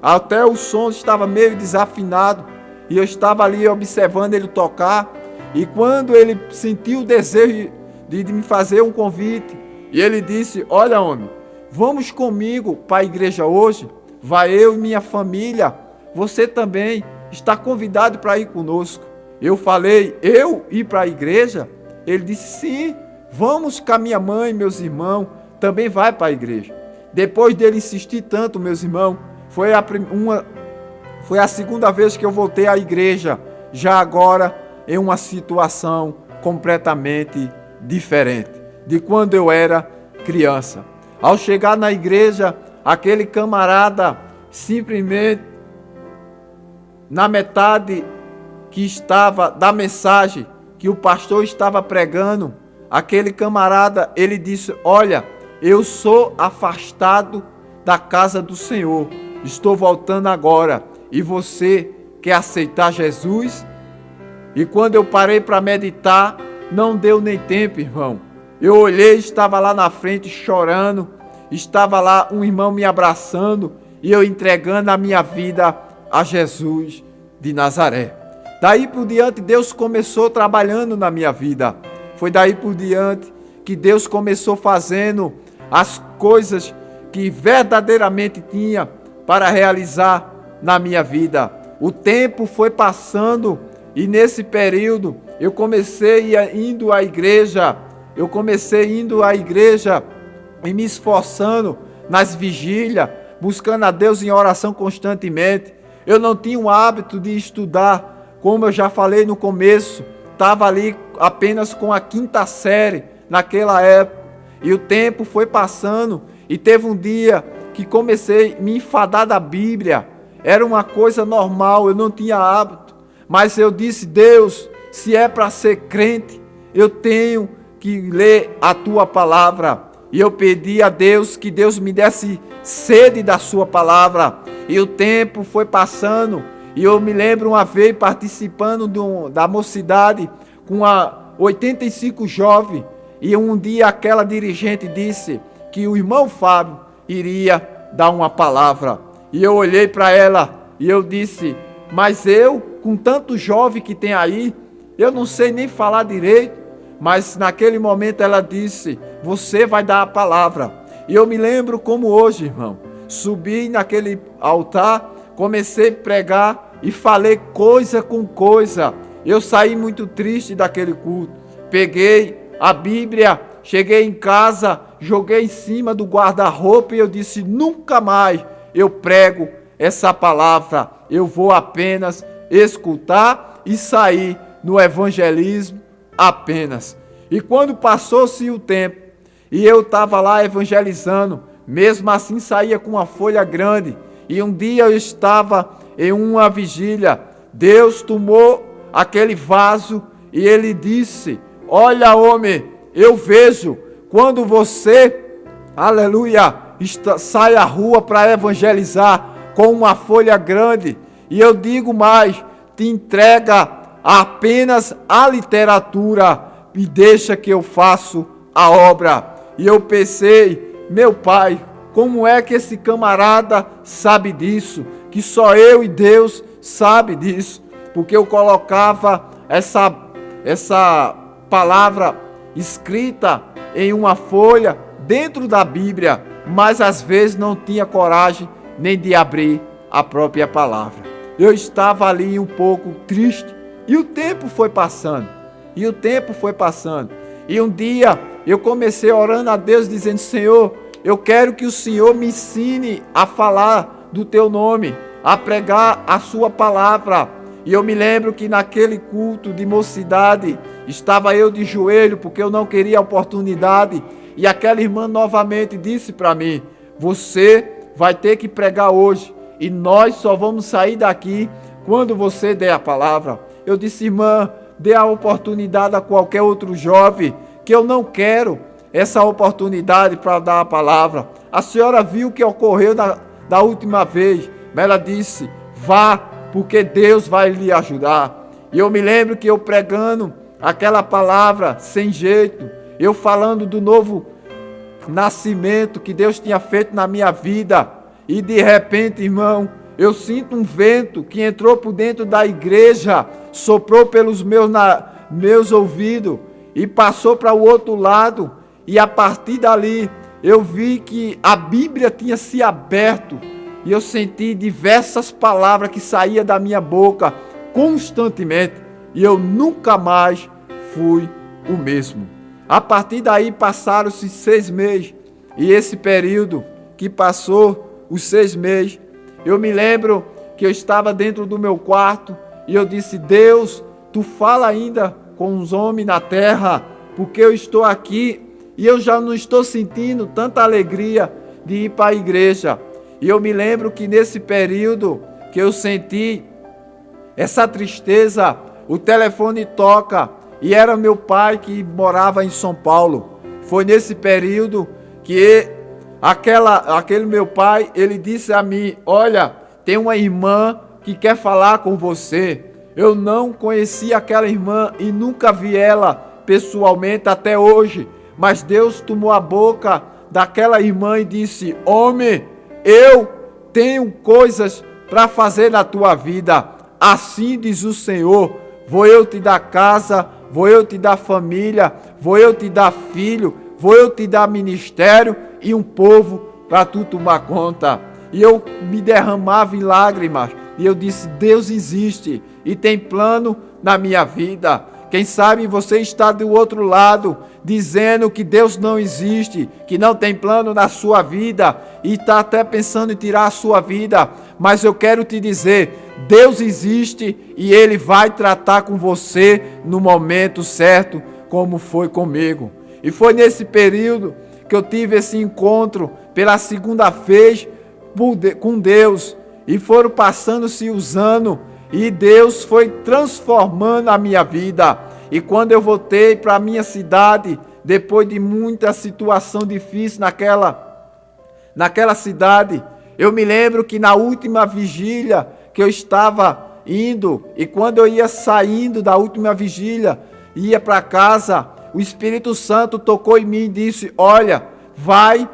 até o som estava meio desafinado, e eu estava ali observando ele tocar, e quando ele sentiu o desejo de me fazer um convite, e ele disse, olha homem, vamos comigo para a igreja hoje, vai eu e minha família, você também está convidado para ir conosco. Eu falei, eu ir para a igreja? Ele disse, sim, vamos com a minha mãe e meus irmãos, também vai para a igreja. Depois dele insistir tanto, meus irmãos, foi a segunda vez que eu voltei à igreja, já agora em uma situação completamente diferente de quando eu era criança. Ao chegar na igreja, aquele camarada simplesmente na metade que estava da mensagem que o pastor estava pregando, aquele camarada, ele disse, olha, eu sou afastado da casa do Senhor, estou voltando agora, e você quer aceitar Jesus? E quando eu parei para meditar, não deu nem tempo, irmão. Eu olhei, estava lá na frente chorando, estava lá um irmão me abraçando, e eu entregando a minha vida a Jesus de Nazaré. Daí por diante, Deus começou trabalhando na minha vida. Foi daí por diante que Deus começou fazendo as coisas que verdadeiramente tinha para realizar na minha vida. O tempo foi passando e nesse período eu comecei indo à igreja. Eu comecei indo à igreja e me esforçando nas vigílias, buscando a Deus em oração constantemente. Eu não tinha o hábito de estudar, como eu já falei no começo, estava ali apenas com a 5ª série naquela época. E o tempo foi passando e teve um dia que comecei a me enfadar da Bíblia. Era uma coisa normal, eu não tinha hábito. Mas eu disse, Deus, se é para ser crente, eu tenho que ler a tua palavra. E eu pedi a Deus que Deus me desse sede da sua palavra. E o tempo foi passando. E eu me lembro uma vez participando da mocidade com 85 jovens. E um dia aquela dirigente disse que o irmão Fábio iria dar uma palavra. E eu olhei para ela e eu disse, mas eu, com tanto jovem que tem aí, eu não sei nem falar direito. Mas naquele momento ela disse, você vai dar a palavra. E eu me lembro como hoje, irmão. Subi naquele altar, comecei a pregar e falei coisa com coisa. Eu saí muito triste daquele culto. Peguei a Bíblia, cheguei em casa, joguei em cima do guarda-roupa e eu disse, nunca mais eu prego essa palavra. Eu vou apenas escutar e sair no evangelismo apenas. E quando passou-se o tempo e eu estava lá evangelizando, mesmo assim saía com uma folha grande. E um dia eu estava em uma vigília, Deus tomou aquele vaso e ele disse, olha homem, eu vejo quando você, aleluia, sai à rua para evangelizar com uma folha grande, e eu digo mais, te entrega apenas a literatura e deixa que eu faço a obra. E eu pensei, meu pai, Como é que esse camarada sabe disso? Que só eu e Deus sabe disso. Porque eu colocava essa palavra escrita em uma folha dentro da Bíblia, mas às vezes não tinha coragem nem de abrir a própria palavra. Eu estava ali um pouco triste e o tempo foi passando. E um dia eu comecei orando a Deus dizendo: Senhor, eu quero que o Senhor me ensine a falar do teu nome, a pregar a sua palavra. E eu me lembro que naquele culto de mocidade, estava eu de joelho, porque eu não queria a oportunidade. E aquela irmã novamente disse para mim: você vai ter que pregar hoje, e nós só vamos sair daqui quando você der a palavra. Eu disse: irmã, dê a oportunidade a qualquer outro jovem, que eu não quero essa oportunidade para dar a palavra. A senhora viu o que ocorreu da última vez. Ela disse: vá, porque Deus vai lhe ajudar. E eu me lembro que eu pregando aquela palavra sem jeito, eu falando do novo nascimento que Deus tinha feito na minha vida, e de repente, irmão, eu sinto um vento que entrou por dentro da igreja, soprou pelos meus ouvidos e passou para o outro lado, e a partir dali eu vi que a Bíblia tinha se aberto, e eu senti diversas palavras que saíam da minha boca constantemente, e eu nunca mais fui o mesmo. A partir daí passaram-se 6 meses, e esse período que passou, os 6 meses, eu me lembro que eu estava dentro do meu quarto, e eu disse: Deus, tu fala ainda com os homens na terra, porque eu estou aqui, e eu já não estou sentindo tanta alegria de ir para a igreja. E eu me lembro que nesse período que eu senti essa tristeza, o telefone toca, e era meu pai que morava em São Paulo. Foi nesse período que aquele meu pai, ele disse a mim: olha, tem uma irmã que quer falar com você. Eu não conhecia aquela irmã e nunca vi ela pessoalmente até hoje, mas Deus tomou a boca daquela irmã e disse: homem, eu tenho coisas para fazer na tua vida. Assim diz o Senhor: vou eu te dar casa, vou eu te dar família, vou eu te dar filho, vou eu te dar ministério e um povo para tu tomar conta. E eu me derramava em lágrimas, e eu disse: Deus existe e tem plano na minha vida. Quem sabe você está do outro lado, dizendo que Deus não existe, que não tem plano na sua vida, e está até pensando em tirar a sua vida. Mas eu quero te dizer: Deus existe e Ele vai tratar com você no momento certo, como foi comigo. E foi nesse período que eu tive esse encontro pela segunda vez com Deus, e foram passando-se os anos, e Deus foi transformando a minha vida. E quando eu voltei para a minha cidade, depois de muita situação difícil naquela cidade, eu me lembro que na última vigília que eu estava indo, e quando eu ia saindo da última vigília, ia para casa, o Espírito Santo tocou em mim e disse: olha, vai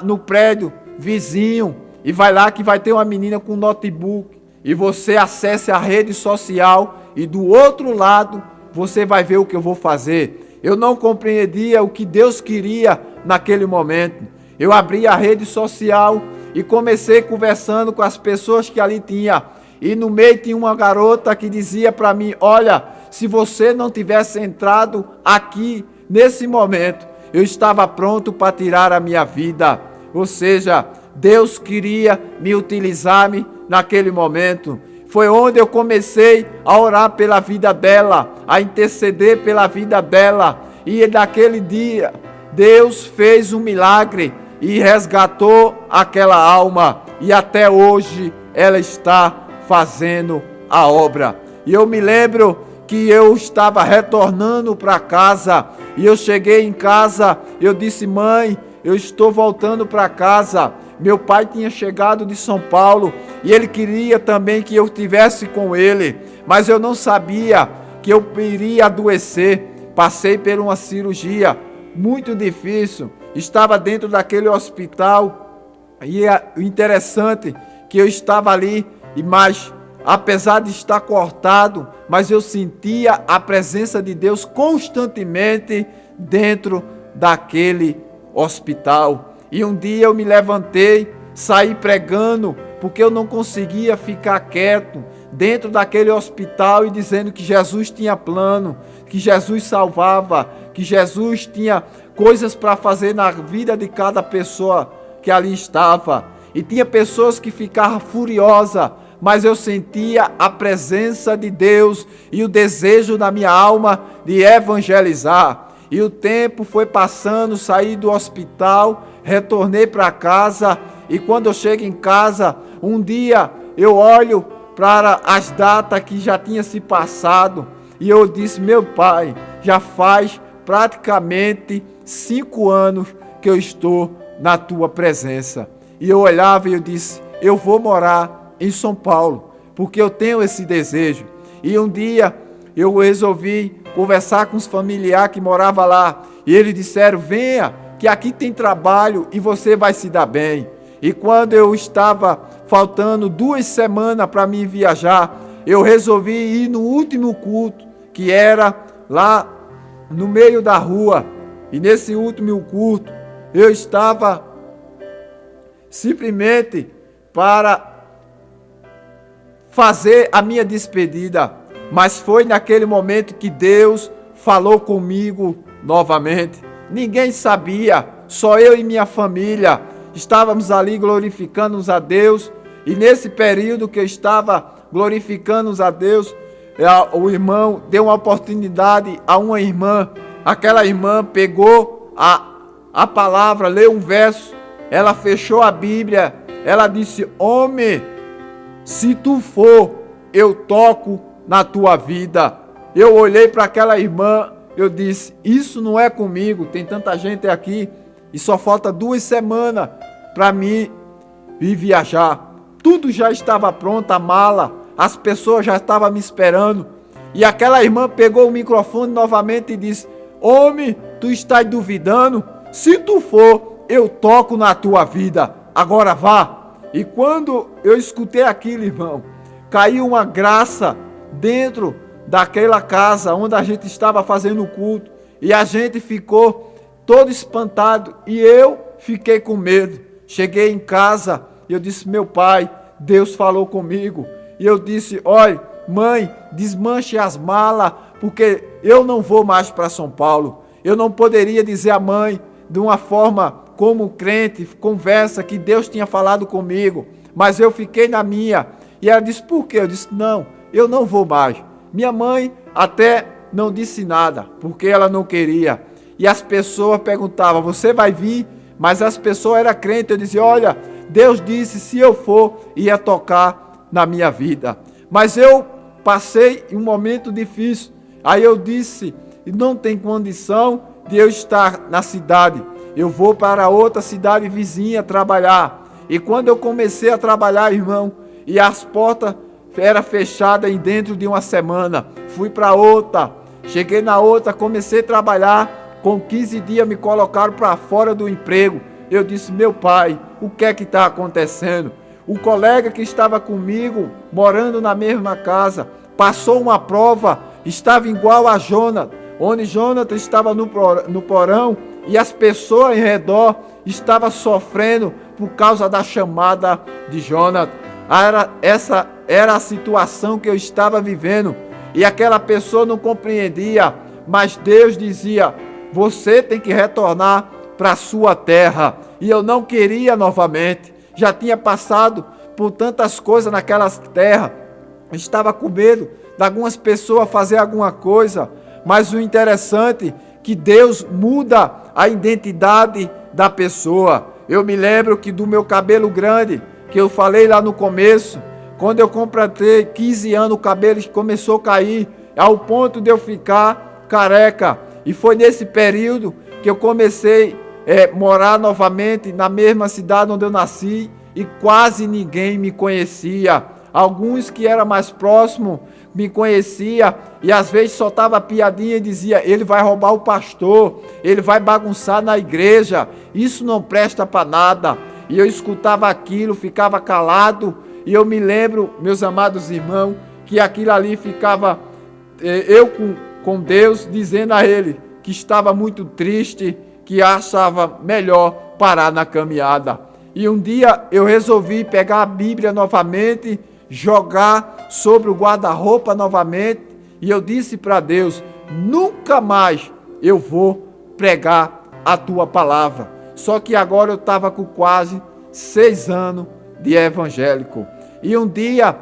no prédio vizinho, e vai lá que vai ter uma menina com notebook, e você acesse a rede social, e do outro lado você vai ver o que eu vou fazer. Eu não compreendia o que Deus queria naquele momento. Eu abri a rede social e comecei conversando com as pessoas que ali tinha, e no meio tinha uma garota que dizia para mim: olha, se você não tivesse entrado aqui nesse momento, eu estava pronto para tirar a minha vida. Ou seja, Deus queria me utilizar-me naquele momento. Foi onde eu comecei a orar pela vida dela, a interceder pela vida dela. E naquele dia, Deus fez um milagre e resgatou aquela alma. E até hoje ela está fazendo a obra. E eu me lembro que eu estava retornando para casa, e eu cheguei em casa, eu disse: mãe, eu estou voltando para casa. Meu pai tinha chegado de São Paulo, e ele queria também que eu estivesse com ele, mas eu não sabia que eu iria adoecer. Passei por uma cirurgia muito difícil, estava dentro daquele hospital, e o interessante que eu estava ali, mas apesar de estar cortado, mas eu sentia a presença de Deus constantemente dentro daquele hospital. E um dia eu me levantei, saí pregando, porque eu não conseguia ficar quieto dentro daquele hospital e dizendo que Jesus tinha plano, que Jesus salvava, que Jesus tinha coisas para fazer na vida de cada pessoa que ali estava. E tinha pessoas que ficavam furiosas, mas eu sentia a presença de Deus e o desejo da minha alma de evangelizar. E o tempo foi passando, saí do hospital, retornei para casa, e quando eu chego em casa, um dia eu olho para as datas que já tinha se passado, e eu disse: meu pai, já faz praticamente 5 anos que eu estou na tua presença. E eu olhava e eu disse: eu vou morar em São Paulo, porque eu tenho esse desejo. E um dia eu resolvi conversar com os familiares que moravam lá, e eles disseram: venha, que aqui tem trabalho e você vai se dar bem. E quando eu estava faltando 2 semanas para mim viajar, eu resolvi ir no último culto, que era lá no meio da rua. E nesse último culto, eu estava simplesmente para fazer a minha despedida, mas foi naquele momento que Deus falou comigo novamente. Ninguém sabia, só eu e minha família estávamos ali glorificando a Deus. E nesse período que eu estava glorificando a Deus, o irmão deu uma oportunidade a uma irmã. Aquela irmã pegou a palavra, leu um verso, ela fechou a Bíblia, ela disse: homem, se tu for, eu toco na tua vida. Eu olhei para aquela irmã, eu disse: isso não é comigo, tem tanta gente aqui e só falta 2 semanas para mim ir viajar. Tudo já estava pronto, a mala, as pessoas já estavam me esperando. E aquela irmã pegou o microfone novamente e disse: homem, tu estás duvidando? Se tu for, eu toco na tua vida, agora vá. E quando eu escutei aquilo, irmão, caiu uma graça dentro daquela casa onde a gente estava fazendo o culto, e a gente ficou todo espantado, e eu fiquei com medo. Cheguei em casa e eu disse: meu pai, Deus falou comigo. E eu disse: olha, mãe, desmanche as malas, porque eu não vou mais para São Paulo. Eu não poderia dizer à mãe de uma forma como crente, conversa, que Deus tinha falado comigo, mas eu fiquei na minha. E ela disse: por quê? Eu disse: não, eu não vou mais. Minha mãe até não disse nada, porque ela não queria. E as pessoas perguntavam: você vai vir? Mas as pessoas eram crentes. Eu dizia: olha, Deus disse, se eu for, ia tocar na minha vida. Mas eu passei um momento difícil. Aí eu disse: não tem condição de eu estar na cidade. Eu vou para outra cidade vizinha trabalhar. E quando eu comecei a trabalhar, irmão, e as portas eram fechadas em dentro de uma semana, fui para outra. Cheguei na outra, comecei a trabalhar. Com 15 dias me colocaram para fora do emprego. Eu disse: meu pai, o que é que está acontecendo? O colega que estava comigo, morando na mesma casa, passou uma prova, estava igual a Jonathan, onde Jonathan estava no porão, e as pessoas em redor estavam sofrendo por causa da chamada de Jonathan. Essa era a situação que eu estava vivendo, e aquela pessoa não compreendia, mas Deus dizia: você tem que retornar para a sua terra. E eu não queria novamente. Já tinha passado por tantas coisas naquela terra. Estava com medo de algumas pessoas fazer alguma coisa. Mas o interessante é que Deus muda a identidade da pessoa. Eu me lembro que do meu cabelo grande, que eu falei lá no começo, quando eu completei 15 anos, o cabelo começou a cair, ao ponto de eu ficar careca. E foi nesse período que eu comecei a morar novamente na mesma cidade onde eu nasci, e quase ninguém me conhecia. Alguns que eram mais próximos me conhecia e às vezes soltava piadinha e dizia: ele vai roubar o pastor, ele vai bagunçar na igreja, isso não presta para nada. E eu escutava aquilo, ficava calado, e eu me lembro, meus amados irmãos, que aquilo ali ficava eu com Deus, dizendo a ele que estava muito triste, que achava melhor parar na caminhada. E um dia eu resolvi pegar a Bíblia novamente, jogar sobre o guarda-roupa novamente, e eu disse para Deus: nunca mais eu vou pregar a tua palavra. Só que agora eu estava com quase 6 anos de evangélico. E um dia,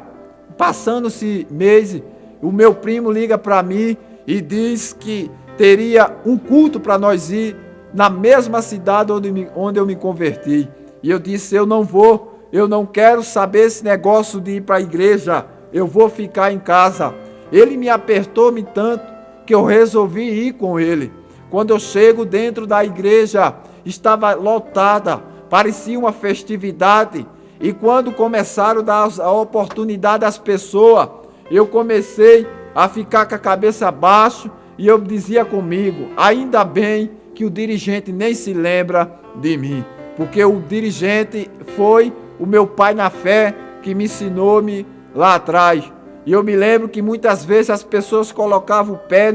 passando-se meses, o meu primo liga para mim e diz que teria um culto para nós ir na mesma cidade onde eu me converti. E eu disse: eu não vou, eu não quero saber esse negócio de ir para a igreja, eu vou ficar em casa. Ele me apertou-me tanto que eu resolvi ir com ele. Quando eu chego dentro da igreja, estava lotada, parecia uma festividade. E quando começaram a dar a oportunidade às pessoas, eu comecei a ficar com a cabeça abaixo e eu dizia comigo: ainda bem que o dirigente nem se lembra de mim, porque o dirigente foi o meu pai na fé que me ensinou-me lá atrás. E eu me lembro que muitas vezes as pessoas colocavam o pé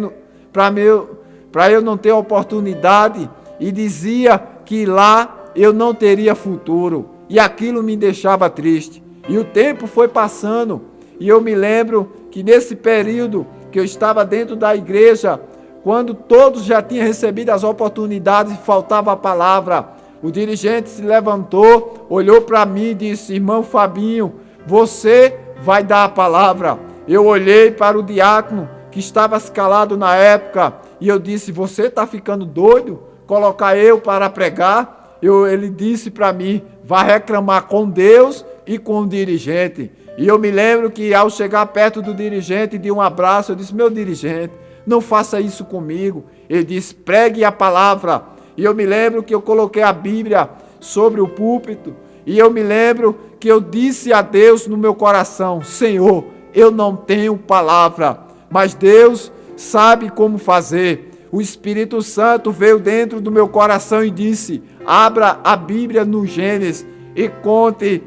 para eu não ter oportunidade e dizia que lá eu não teria futuro. E aquilo me deixava triste. E o tempo foi passando. E eu me lembro que nesse período que eu estava dentro da igreja, quando todos já tinham recebido as oportunidades e faltava a palavra, o dirigente se levantou, olhou para mim e disse: irmão Fabinho, você vai dar a palavra. Eu olhei para o diácono que estava escalado na época e eu disse: você está ficando doido? Colocar eu para pregar? Ele disse para mim: vai reclamar com Deus e com o dirigente. E eu me lembro que ao chegar perto do dirigente, de um abraço, eu disse: meu dirigente, não faça isso comigo. Ele disse: pregue a palavra. E eu me lembro que eu coloquei a Bíblia sobre o púlpito. E eu me lembro que eu disse a Deus no meu coração: Senhor, eu não tenho palavra, mas Deus sabe como fazer. O Espírito Santo veio dentro do meu coração e disse: abra a Bíblia no Gênesis e conte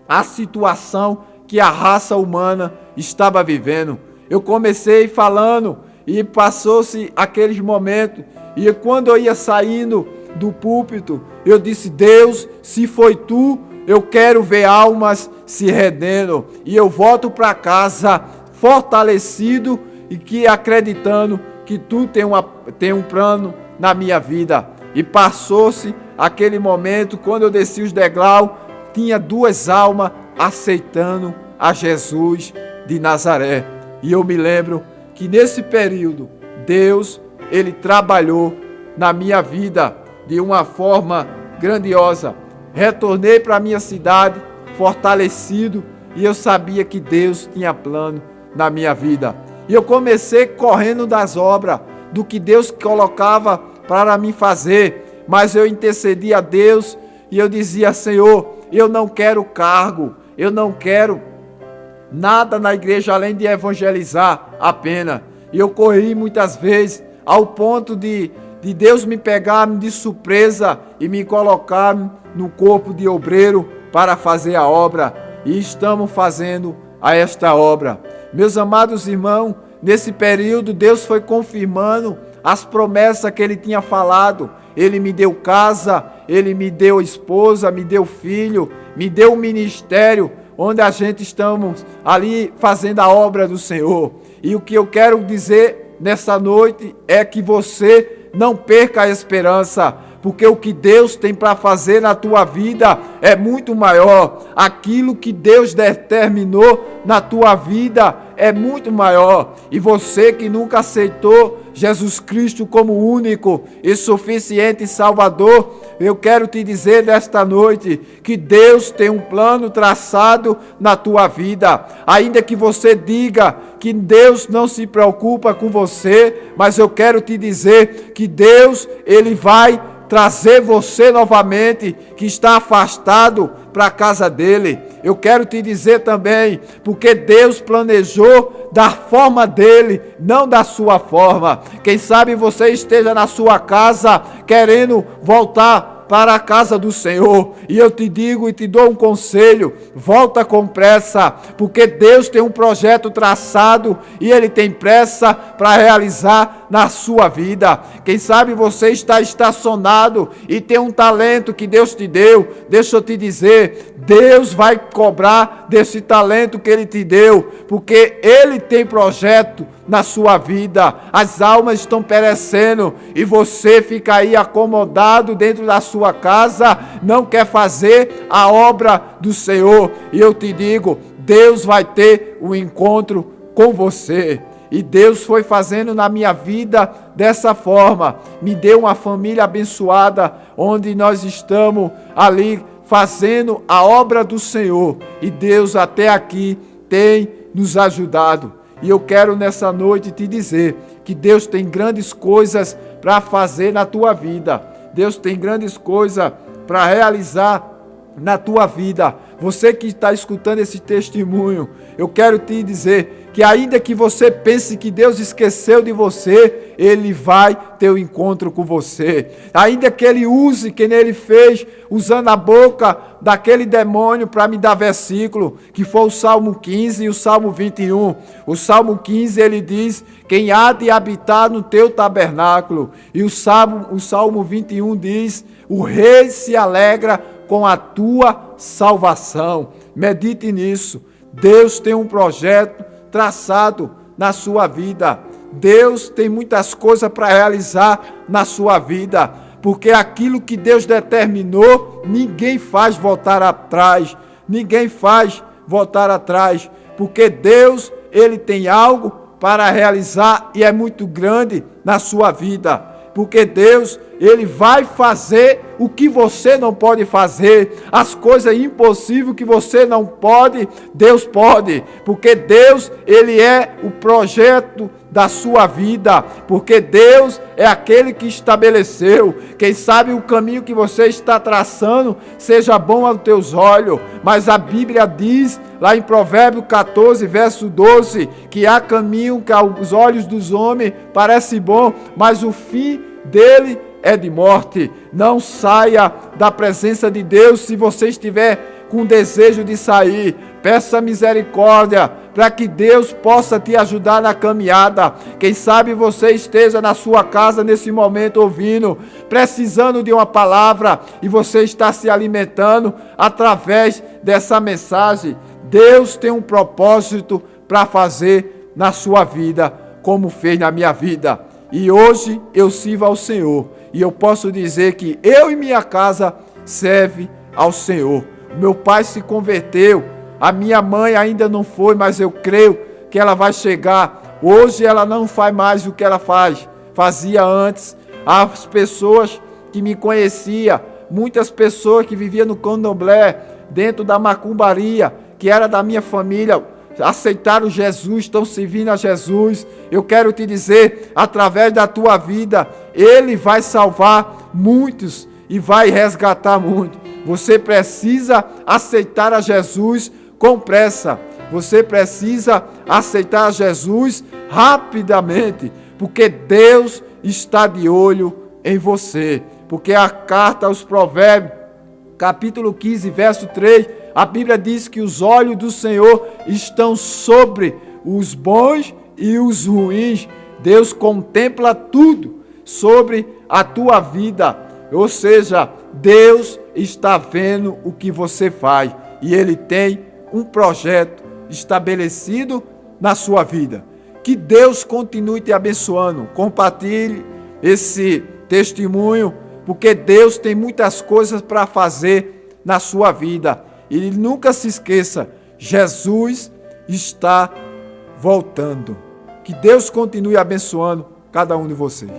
a situação que a raça humana estava vivendo. Eu comecei falando e passou-se aqueles momentos. E quando eu ia saindo do púlpito, eu disse: Deus, se foi tu, eu quero ver almas se rendendo. E eu volto para casa fortalecido e que acreditando que tu tem um plano na minha vida. E passou-se aquele momento, quando eu desci os degraus, tinha 2 almas aceitando a Jesus de Nazaré. E eu me lembro que nesse período, Deus, Ele trabalhou na minha vida de uma forma grandiosa. Retornei para a minha cidade fortalecido e eu sabia que Deus tinha plano na minha vida. E eu comecei correndo das obras, do que Deus colocava para mim fazer. Mas eu intercedi a Deus e eu dizia: Senhor, eu não quero cargo, eu não quero nada na igreja além de evangelizar apenas. E eu corri muitas vezes ao ponto de Deus me pegar de surpresa e me colocar no corpo de obreiro para fazer a obra. E estamos fazendo a esta obra. Meus amados irmãos, nesse período Deus foi confirmando as promessas que Ele tinha falado. Ele me deu casa, Ele me deu esposa, me deu filho, me deu um ministério onde a gente estamos ali fazendo a obra do Senhor. E o que eu quero dizer nessa noite é que você não perca a esperança, porque o que Deus tem para fazer na tua vida é muito maior. Aquilo que Deus determinou na tua vida é muito maior. E você que nunca aceitou Jesus Cristo como único e suficiente Salvador, eu quero te dizer nesta noite que Deus tem um plano traçado na tua vida. Ainda que você diga que Deus não se preocupa com você, mas eu quero te dizer que Deus, Ele vai trazer você novamente, que está afastado, para a casa dele. eu quero te dizer também, porque Deus planejou da forma dele, não da sua forma. Quem sabe você esteja na sua casa querendo voltar para a casa do Senhor, e eu te digo e te dou um conselho: volta com pressa, porque Deus tem um projeto traçado e Ele tem pressa para realizar na sua vida. Quem sabe você está estacionado e tem um talento que Deus te deu. Deixa eu te dizer, Deus vai cobrar desse talento que Ele te deu, porque Ele tem projeto na sua vida. As almas estão perecendo e você fica aí acomodado dentro da sua casa, não quer fazer a obra do Senhor. E eu te digo, Deus vai ter um encontro com você. E Deus foi fazendo na minha vida dessa forma. Me deu uma família abençoada, onde nós estamos ali fazendo a obra do Senhor. E Deus até aqui tem nos ajudado. E eu quero nessa noite te dizer que Deus tem grandes coisas para fazer na tua vida. Deus tem grandes coisas para realizar na tua vida. Você que está escutando esse testemunho, eu quero te dizer que ainda que você pense que Deus esqueceu de você, Ele vai ter um encontro com você. Ainda que Ele use, que Ele fez, usando a boca daquele demônio para me dar versículo, que foi o Salmo 15 e o Salmo 21. O Salmo 15 ele diz: quem há de habitar no teu tabernáculo. E o Salmo 21 diz: o rei se alegra com a tua salvação. Medite nisso. Deus tem um projeto traçado na sua vida. Deus tem muitas coisas para realizar na sua vida, porque aquilo que Deus determinou, ninguém faz voltar atrás. Ninguém faz voltar atrás, porque Deus, Ele tem algo para realizar e é muito grande na sua vida. Porque Deus, Ele vai fazer o que você não pode fazer. As coisas impossíveis que você não pode, Deus pode. Porque Deus, Ele é o projeto da sua vida. Porque Deus é aquele que estabeleceu. Quem sabe o caminho que você está traçando seja bom aos teus olhos. Mas a Bíblia diz, lá em Provérbios 14, verso 12, que há caminho que aos olhos dos homens parece bom, mas o fim dele é de morte. Não saia da presença de Deus se você estiver com desejo de sair. Peça misericórdia para que Deus possa te ajudar na caminhada. Quem sabe você esteja na sua casa nesse momento ouvindo, precisando de uma palavra, e você está se alimentando através dessa mensagem. Deus tem um propósito para fazer na sua vida, como fez na minha vida. E hoje eu sirvo ao Senhor. E eu posso dizer que eu e minha casa serve ao Senhor. Meu pai se converteu. A minha mãe ainda não foi, mas eu creio que ela vai chegar. Hoje ela não faz mais o que ela fazia antes. As pessoas que me conheciam, muitas pessoas que viviam no candomblé, dentro da macumbaria, que era da minha família, aceitaram Jesus, estão servindo a Jesus. Eu quero te dizer, através da tua vida, Ele vai salvar muitos e vai resgatar muitos. Você precisa aceitar a Jesus com pressa. Você precisa aceitar a Jesus rapidamente, porque Deus está de olho em você. Porque a carta aos Provérbios, capítulo 15, verso 3, a Bíblia diz que os olhos do Senhor estão sobre os bons e os ruins. Deus contempla tudo sobre a tua vida. Ou seja, Deus está vendo o que você faz. E Ele tem um projeto estabelecido na sua vida. Que Deus continue te abençoando. Compartilhe esse testemunho, porque Deus tem muitas coisas para fazer na sua vida. E nunca se esqueça, Jesus está voltando. Que Deus continue abençoando cada um de vocês.